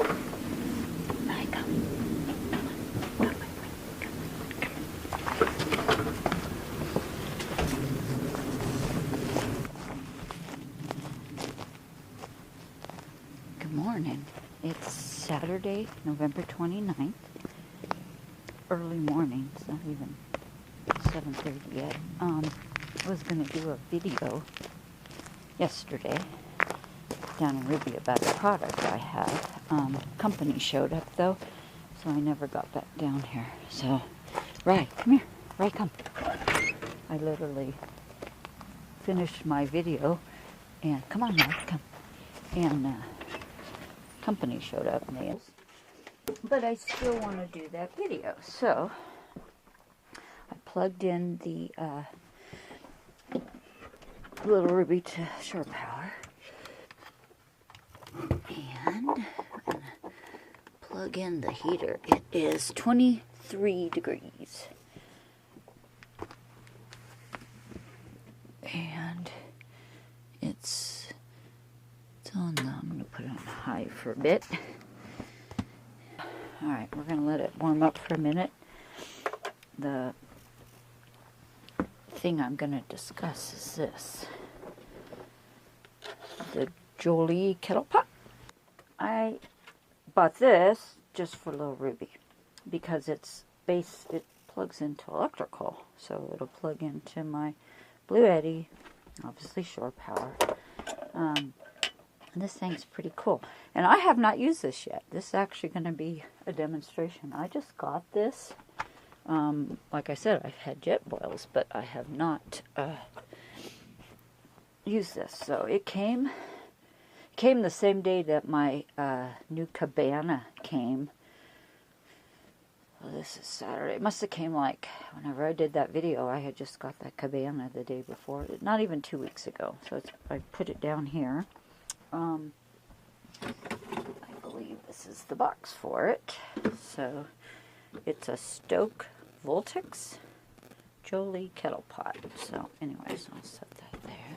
I come. Good morning. It's Saturday, November 29th. Early morning. It's not even 7:30 yet. I was going to do a video yesterday down in Ruby about a product I have. Company showed up though, so I never got back down here. So, Rai, come here. Rai, come. I literally finished my video, and come on, Rai, come. And company showed up, nails. But I still want to do that video, so I plugged in the Lil Ruby to shore power, and I'm gonna plug in the heater. It is 23 degrees, and it's on the, I'm gonna put it on high for a bit. All right, we're gonna let it warm up for a minute. The thing I'm going to discuss is this. The Joulle Kettle Pot. I bought this just for Lil Ruby because it plugs into electrical. So it'll plug into my Blue Eddy, obviously shore power. And this thing's pretty cool. And I have not used this yet. This is actually going to be a demonstration. I just got this. Like I said, I've had jet boils, but I have not used this. So it came the same day that my new cabana came. Well, this is Saturday. It must have came like whenever I did that video. I had just got that cabana the day before, not even 2 weeks ago. So I put it down here. I believe this is the box for it. So it's a Stoke Voltex Joulle Kettle Pot. So anyways, I'll set that there.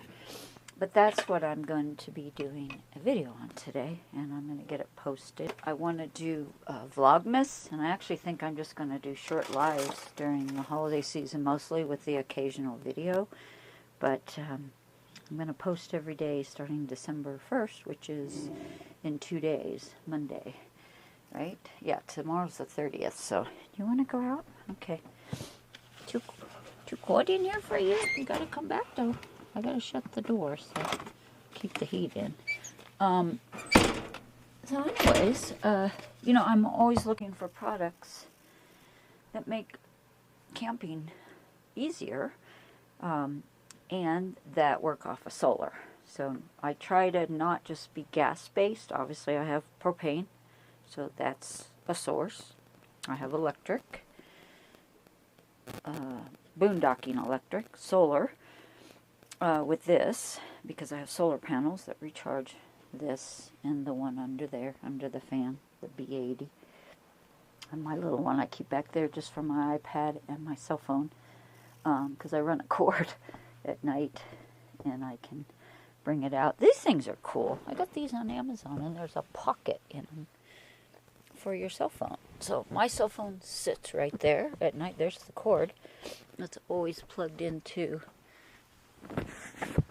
But that's what I'm going to be doing a video on today, and I'm going to get it posted. I want to do Vlogmas, and I actually think I'm just going to do short lives during the holiday season, mostly with the occasional video. But I'm going to post every day starting December 1st, which is in 2 days, Monday. Right? Yeah, tomorrow's the 30th, so you want to go out? Okay. Too cold in here for you? You gotta come back, though. I gotta shut the door, so keep the heat in. So anyways, you know, I'm always looking for products that make camping easier, and that work off of solar. So I try to not just be gas-based. Obviously, I have propane. So that's a source. I have electric, boondocking electric, solar, with this, because I have solar panels that recharge this and the one under there, under the fan, the B80. And my little one I keep back there just for my iPad and my cell phone, because I run a cord at night and I can bring it out. These things are cool. I got these on Amazon, and there's a pocket in them for your cell phone. So my cell phone sits right there at night. There's the cord. It's always plugged into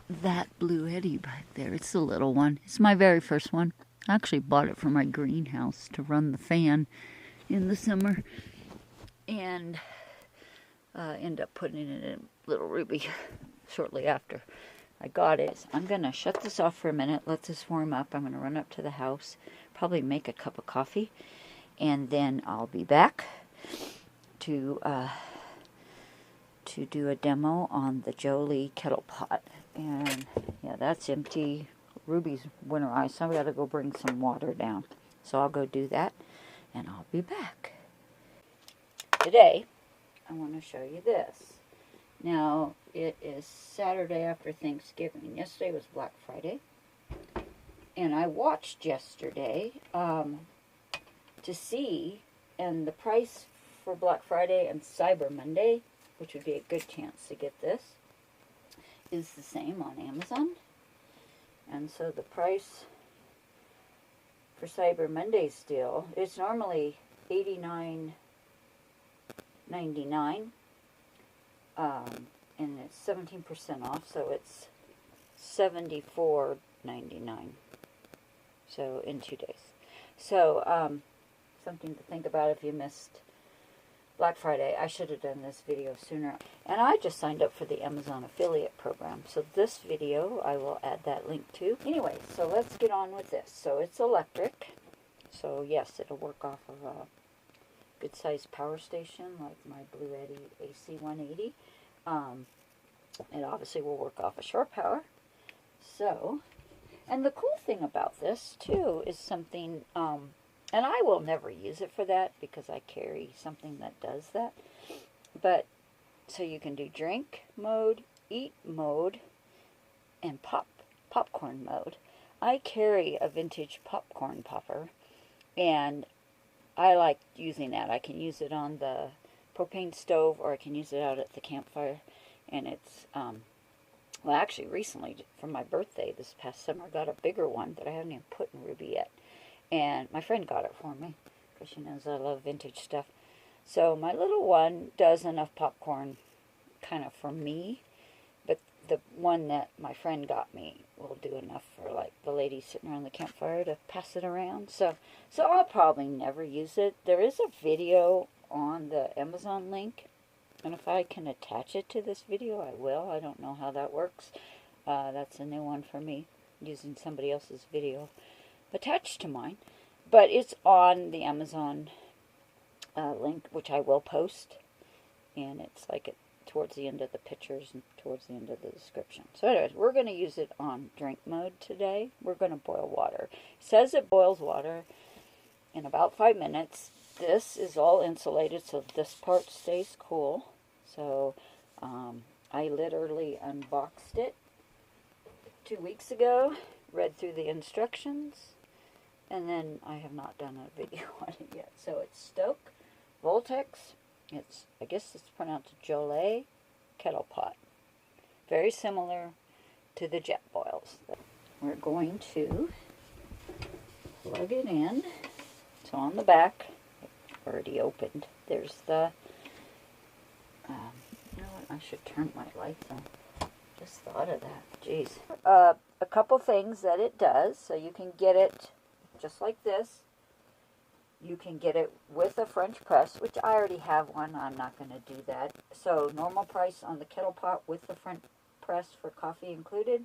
that Blue Eddy back there. It's the little one. It's my very first one. I actually bought it for my greenhouse to run the fan in the summer, and end up putting it in Lil Ruby shortly after I got it. I'm gonna shut this off for a minute, let this warm up. I'm gonna run up to the house, probably make a cup of coffee, and then I'll be back to do a demo on the Joulle Kettle Pot. And yeah, that's empty. Ruby's winterized, so I've got to go bring some water down. So I'll go do that, and I'll be back. Today, I want to show you this. Now, it is Saturday after Thanksgiving. Yesterday was Black Friday. And I watched yesterday to see, and the price for Black Friday and Cyber Monday, which would be a good chance to get this, is the same on Amazon. And so the price for Cyber Monday still. It's normally $89.99, and it's 17% off, so it's $74.99. So in 2 days. So something to think about if you missed Black Friday. I should have done this video sooner. And I just signed up for the Amazon affiliate program. So this video, I will add that link to. Anyway, so let's get on with this. So it's electric. So yes, it'll work off of a good sized power station like my Blue Eddy AC180. It obviously will work off of shore power. So, and the cool thing about this too is something, and I will never use it for that because I carry something that does that. But, so you can do drink mode, eat mode, and popcorn mode. I carry a vintage popcorn popper, and I like using that. I can use it on the propane stove, or I can use it out at the campfire. And it's, well, actually recently, for my birthday this past summer, I got a bigger one that I haven't even put in Ruby yet. And my friend got it for me, because she knows I love vintage stuff. So my little one does enough popcorn kind of for me, but the one that my friend got me will do enough for like the ladies sitting around the campfire to pass it around. So I'll probably never use it. There is a video on the Amazon link, and if I can attach it to this video, I will. I don't know how that works. That's a new one for me, using somebody else's video attached to mine. But it's on the Amazon link, which I will post. And it's like towards the end of the pictures and towards the end of the description. So anyways, we're going to use it on drink mode today. We're going to boil water. It says it boils water in about 5 minutes. This is all insulated, so this part stays cool. So I literally unboxed it 2 weeks ago, read through the instructions, and then I have not done a video on it yet. So it's Stoke Voltex. It's, I guess it's pronounced Joulle Kettle Pot. Very similar to the jet boils. We're going to plug it in. So on the back, already opened. There's the, you know what, I should turn my lights on. Just thought of that. Jeez. A couple things that it does. So you can get it just like this. You can get it with a French press, which I already have one. I'm not going to do that. So normal price on the Kettle Pot with the French press for coffee included.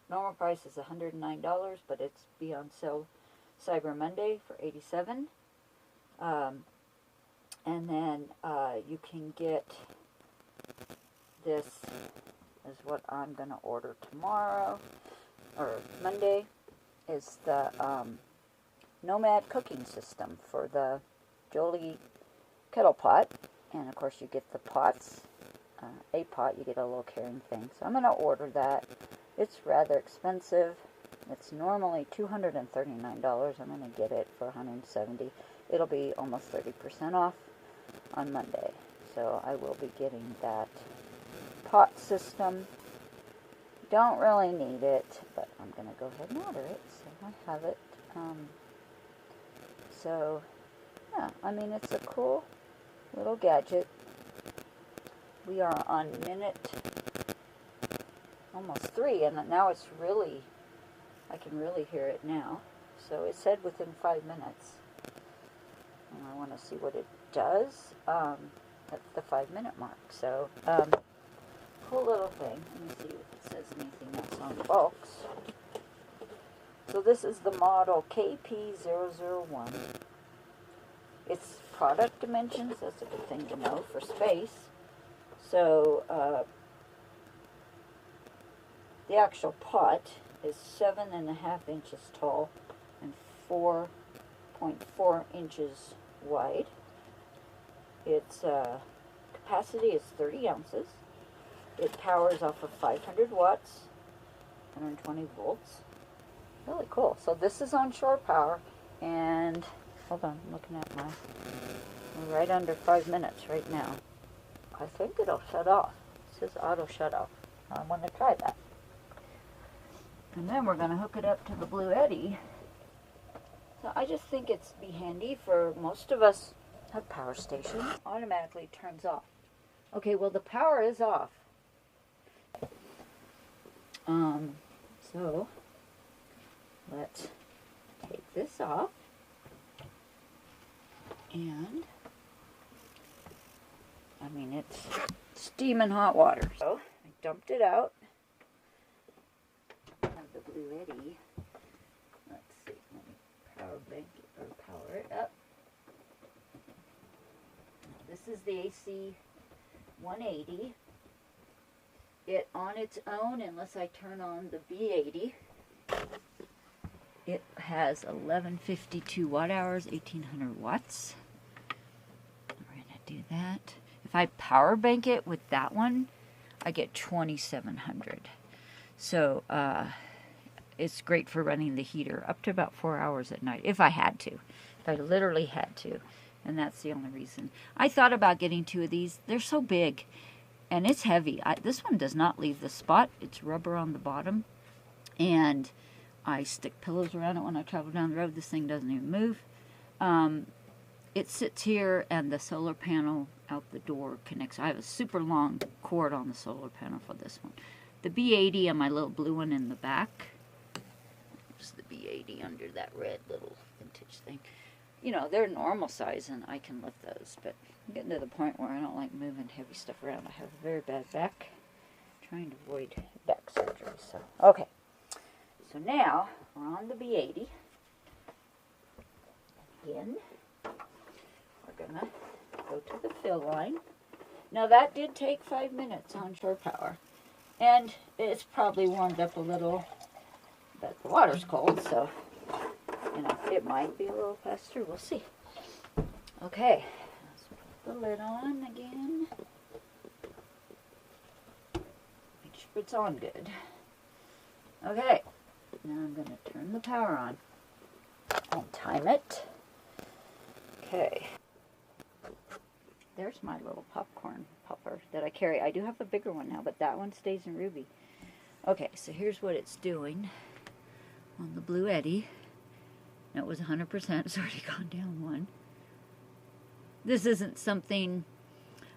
Normal price is $109, but it's be on sale Cyber Monday for $87. And then you can get this, is what I'm going to order tomorrow, or Monday, is the Nomad cooking system for the Joulle Kettle Pot. And of course you get the pots, a pot, you get a little carrying thing. So I'm going to order that. It's rather expensive. It's normally $239. I'm going to get it for $170. It'll be almost 30% off on Monday. So I will be getting that pot system. Don't really need it, but I'm going to go ahead and order it. So I have it. So, yeah, I mean, it's a cool little gadget. We are on minute almost 3, and now it's really, I can really hear it now. So it said within 5 minutes. And I want to see what it does at the 5-minute mark. So, cool little thing. Let me see if it says anything else on the box. So this is the model KP001. Its product dimensions, that's a good thing to know for space. So the actual pot is 7.5 inches tall and 4.4 inches wide. Its capacity is 30 ounces. It powers off of 500 watts, 120 volts. Really cool. So this is on shore power, and hold on, I'm looking at we're right under 5 minutes right now. I think it'll shut off. It says auto shut off. I want to try that. And then we're going to hook it up to the Blue Eddy So I just think it's be handy for most of us have power station. Automatically turns off. Okay, well the power is off. So let's take this off. And I mean, it's steaming hot water. So I dumped it out. I have the Blue Eddy. Let's see, let me power bank it or power it up. This is the AC 180. It on its own, unless I turn on the B80, it has 1152 watt hours, 1800 watts. We're gonna do that. If I power bank it with that one, I get 2700. So it's great for running the heater up to about 4 hours at night, if I had to. If I literally had to. And that's the only reason. I thought about getting 2 of these. They're so big. And it's heavy. This one does not leave the spot. It's rubber on the bottom. And I stick pillows around it when I travel down the road. This thing doesn't even move. It sits here, and the solar panel out the door connects. I have a super long cord on the solar panel for this one. The B80 and my little blue one in the back. There's the B80 under that red little vintage thing. You know, they're normal size, and I can lift those, but I'm getting to the point where I don't like moving heavy stuff around. I have a very bad back. I'm trying to avoid back surgery. So, okay. So now, we're on the B80. Again, we're going to go to the fill line. Now, that did take 5 minutes on shore power. And it's probably warmed up a little, but the water's cold, so you know, it might be a little faster. We'll see. Okay, let's put the lid on again. Make sure it's on good. Okay, now I'm going to turn the power on and time it. Okay, there's my little popcorn popper that I carry. I do have a bigger one now, but that one stays in Ruby. Okay, so here's what it's doing on the Blue Eddy. It was 100%. It's already gone down 1. This isn't something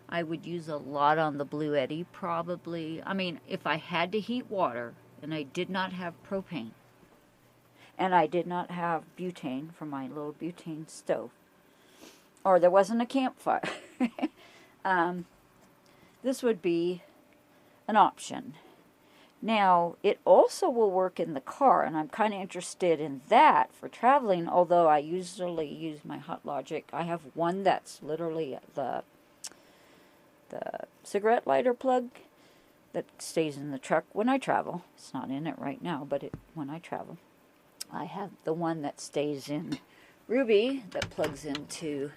I would use a lot on the Blue Eddy, probably. I mean, if I had to heat water and I did not have propane and I did not have butane from my little butane stove, or there wasn't a campfire, this would be an option. Now, it also will work in the car, and I'm kind of interested in that for traveling, although I usually use my Hot Logic. I have one that's literally the cigarette lighter plug that stays in the truck when I travel. It's not in it right now, but when I travel. I have the one that stays in Ruby that plugs into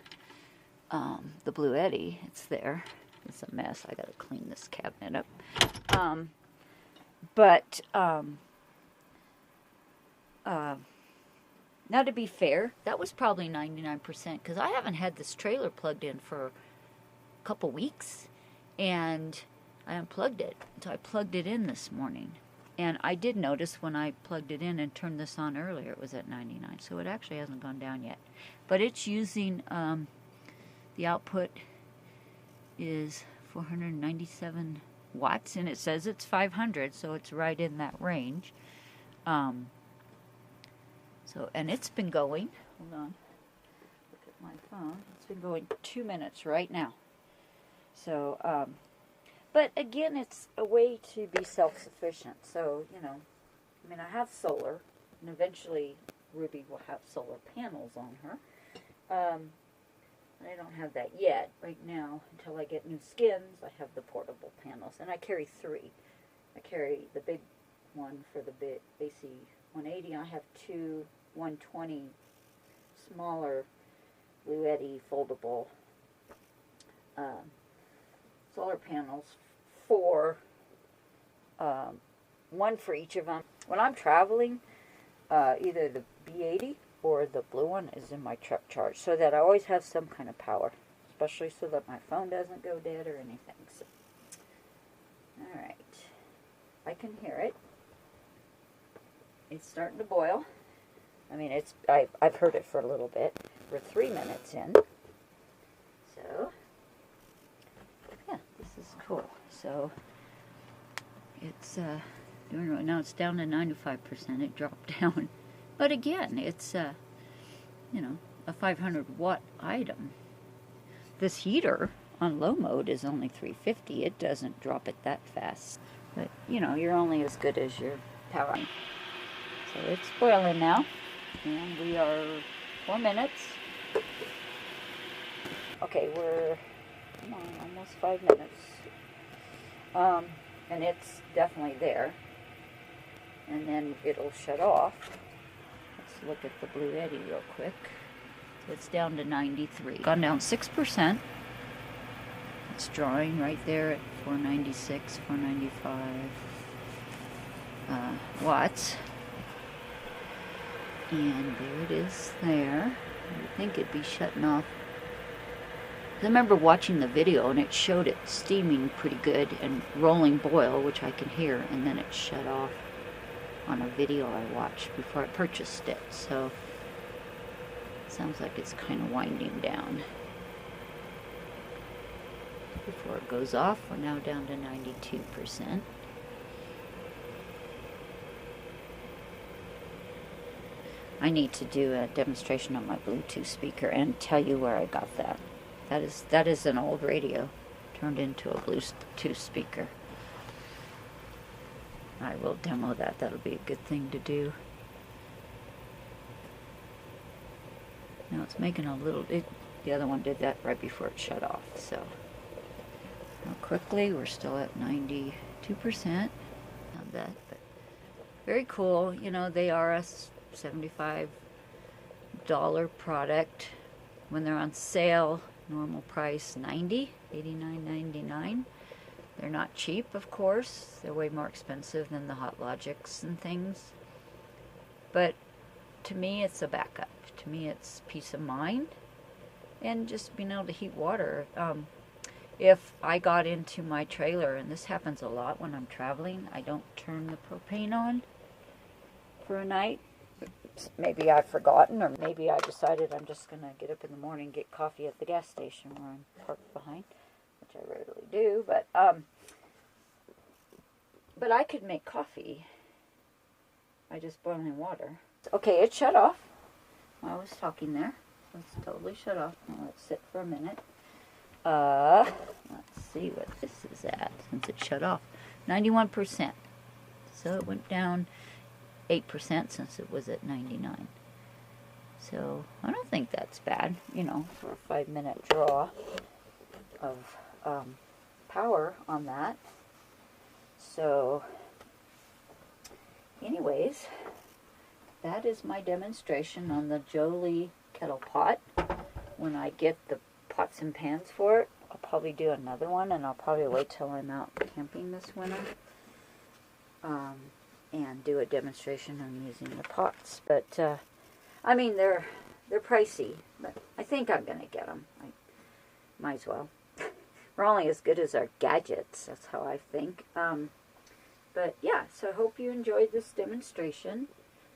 the Blue Eddy. It's there. It's a mess. I got to clean this cabinet up. Now to be fair, that was probably 99% because I haven't had this trailer plugged in for a couple weeks, and I unplugged it. So I plugged it in this morning, and I did notice when I plugged it in and turned this on earlier, it was at 99, so it actually hasn't gone down yet. But it's using, the output is 497 watts, and it says it's 500, so it's right in that range. And it's been going, hold on, look at my phone, it's been going 2 minutes right now. So, but again, it's a way to be self-sufficient. So, you know, I mean, I have solar, and eventually Ruby will have solar panels on her. I don't have that yet. Right now, until I get new skins, I have the portable panels. And I carry 3. I carry the big one for the big AC 180. I have 2 120 smaller Blue Eddy foldable solar panels for one for each of them. When I'm traveling, either the B80 or the blue one is in my truck charge, so that I always have some kind of power, especially so that my phone doesn't go dead or anything. So, all right, I can hear it. It's starting to boil. I mean, I've heard it for a little bit. We're 3 minutes in. So, yeah, this is cool. So, it's doing right now. It's down to 95%. It dropped down. But again, it's, you know, a 500 watt item. This heater on low mode is only 350. It doesn't drop it that fast. But, you know, you're only as good as your power. So it's boiling now. And we are 4 minutes. Okay, we're almost 5 minutes. And it's definitely there. And then it'll shut off. Let's look at the Blue Eddy real quick. It's down to 93. Gone down 6%. It's drawing right there at 496, 495 watts. And there it is there. I think it'd be shutting off. I remember watching the video and it showed it steaming pretty good and rolling boil, which I can hear, and then it shut off on a video I watched before I purchased it. So it sounds like it's kind of winding down. Before it goes off, we're now down to 92%. I need to do a demonstration on my Bluetooth speaker and tell you where I got that. That is an old radio turned into a Bluetooth speaker. I will demo that. That'll be a good thing to do. Now it's making a little... the other one did that right before it shut off. So now quickly, we're still at 92% of that. But very cool. You know, they are a $75 product. When they're on sale, normal price $90, $89.99. They're not cheap, of course. They're way more expensive than the Hot Logics and things. But to me, it's a backup. To me, it's peace of mind. And just being able to heat water. If I got into my trailer, and this happens a lot when I'm traveling, I don't turn the propane on for a night. Maybe I've forgotten, or maybe I decided I'm just going to get up in the morning and get coffee at the gas station where I'm parked behind, which I rarely do, but I could make coffee by just boiling water. Okay, it shut off while I was talking there. So it's totally shut off. Now let's sit for a minute. Let's see what this is at since it shut off. 91%. So it went down 8% since it was at 99. So I don't think that's bad, you know, for a 5-minute draw of power on that. So anyways, that is my demonstration on the Joulle Kettle Pot. When I get the pots and pans for it, I'll probably do another one, and I'll probably wait till I'm out camping this winter. And do a demonstration on using the pots. But, I mean, they're pricey, but I think I'm going to get them. I might as well. We're only as good as our gadgets, that's how I think. But, yeah, so I hope you enjoyed this demonstration.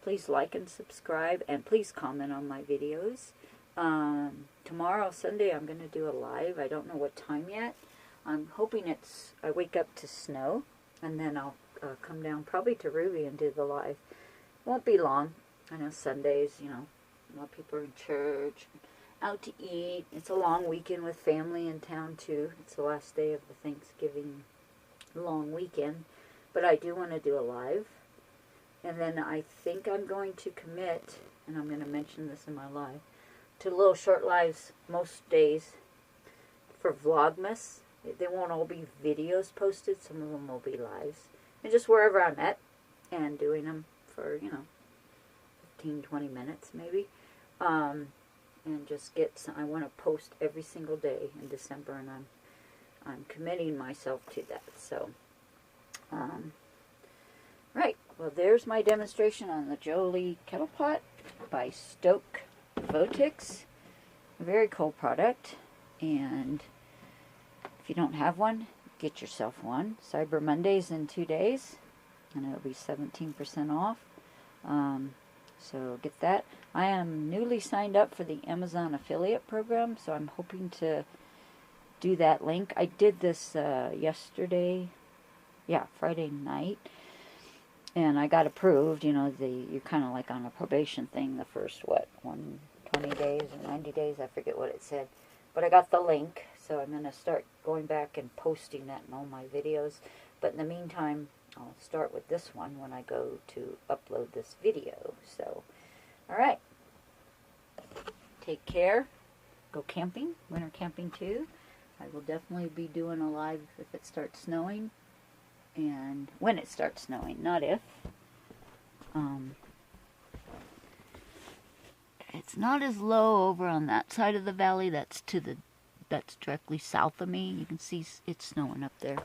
Please like and subscribe, and please comment on my videos. Tomorrow, Sunday, I'm going to do a live. I don't know what time yet. I'm hoping I wake up to snow, and then I'll come down probably to Ruby and do the live. Won't be long. I know Sundays, you know, a lot of people are in church, out to eat. It's a long weekend with family in town too. It's the last day of the Thanksgiving long weekend. But I do want to do a live. And then I think I'm going to commit, and I'm going to mention this in my live, to little short lives most days for Vlogmas. They won't all be videos posted. Some of them will be lives. And just wherever I'm at, and doing them for, you know, 15, 20 minutes maybe. And just get some, I want to post every single day in December, and I'm committing myself to that. So, right. Well, there's my demonstration on the Joulle Kettle Pot by Stoke Votix. A very cool product. And if you don't have one, get yourself one. Cyber Monday's in 2 days, and it'll be 17% off. So get that. I am newly signed up for the Amazon affiliate program, so I'm hoping to do that link. I did this yesterday, Friday night, and I got approved. You know, you're kind of like on a probation thing the first, 20 days or 90 days, I forget what it said. But I got the link, so I'm going to start going back and posting that in all my videos. But in the meantime, I'll start with this one when I go to upload this video. So, alright. Take care. Go camping. Winter camping too. I will definitely be doing a live if it starts snowing. And when it starts snowing, not if. It's not as low over on that side of the valley. That's directly south of me. You can see it's snowing up there.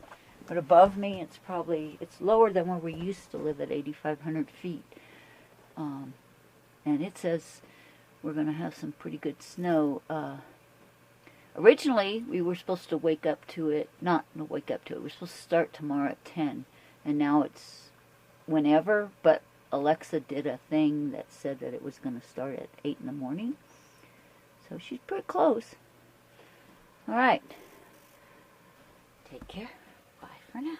But above me, it's lower than where we used to live at 8,500 feet. And it says we're going to have some pretty good snow. Originally, we were supposed to wake up to it. Not wake up to it. We're supposed to start tomorrow at 10. And now it's whenever. But Alexa did a thing that said that it was going to start at 8 in the morning. So she's pretty close. Alright. Take care. Bye for now.